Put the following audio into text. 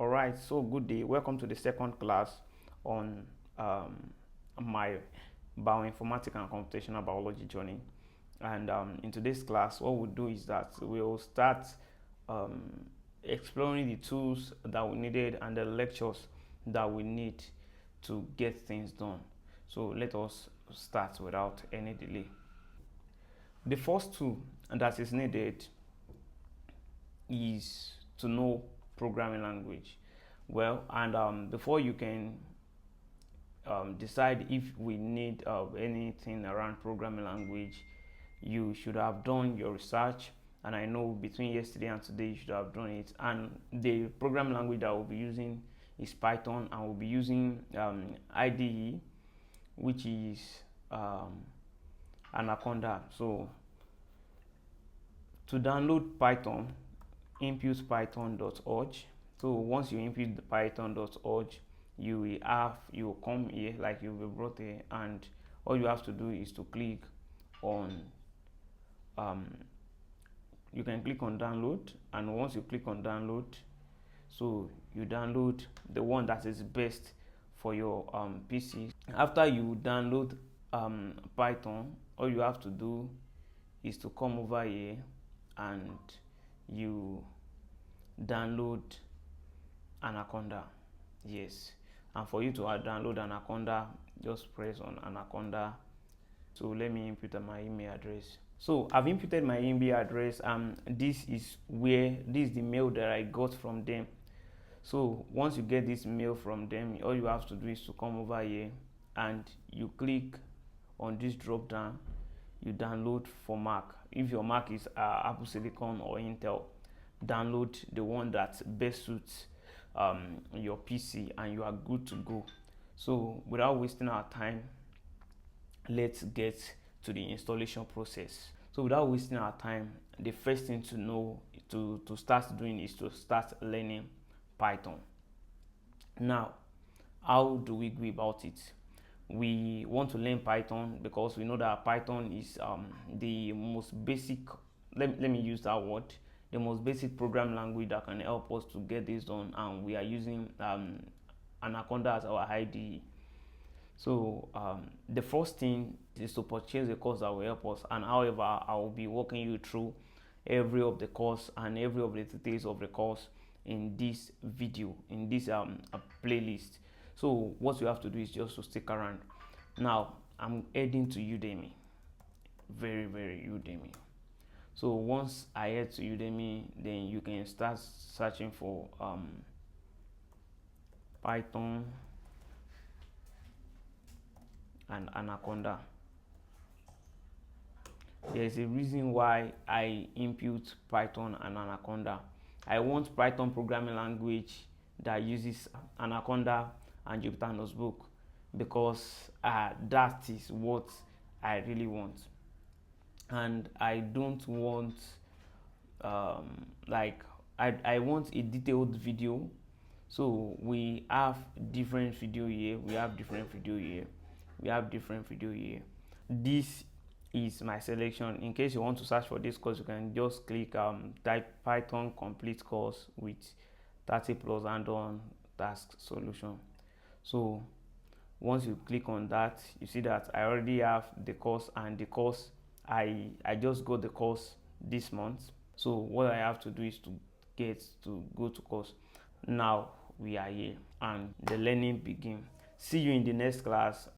All right, so good day. Welcome to the second class on my bioinformatics and computational biology journey. And in today's class, what we'll do is that we'll start exploring the tools that we needed and the lectures that we need to get things done. So let us start without any delay. The first tool that is needed is to know programming language well, and before you can decide if we need anything around programming language, you should have done your research. And I know between yesterday and today you should have done it. And the programming language that we'll be using is Python, and we'll be using IDE, which is Anaconda. So to download Python, input python.org. So once you input the python.org, you will come here, like you'll be brought here, and all you have to do is to click on you can click on download, and once you click on download, so you download the one that is best for your PC. After you download Python, all you have to do is to come over here and you download Anaconda. Yes, and for you to download Anaconda, just press on Anaconda. So let me input my email address. So I've inputted my email address, and this is the mail that I got from them. So once you get this mail from them, all you have to do is to come over here and you click on this drop down. You download for Mac. If your Mac is Apple Silicon or Intel, download the one that best suits your PC, and you are good to go. So without wasting our time, let's get to the installation process. So without wasting our time, the first thing to know to start doing is to start learning Python. Now, how do we go about it? We want to learn Python because we know that Python is the most basic, let me use that word, the most basic program language that can help us to get this done, and we are using Anaconda as our IDE. So the first thing is to purchase a course that will help us, and however, I will be walking you through every of the course and every of the details of the course in this video, in this playlist. So what you have to do is just to stick around. Now I'm heading to Udemy, very Udemy. So once I head to Udemy, then you can start searching for Python and Anaconda. There's a reason why I input Python and Anaconda. I want Python programming language that uses Anaconda and Jupyter Notebook, because that is what I really want. And I don't want I want a detailed video. So we have different video here, we have different video here, we have different video here. This is my selection. In case you want to search for this course, you can just click type Python complete course with 30 plus add-on task solution. So once you click on that, you see that I already have the course, and the course I just got the course this month. So what I have to do is to go to course. Now we are here and the learning begins. See you in the next class.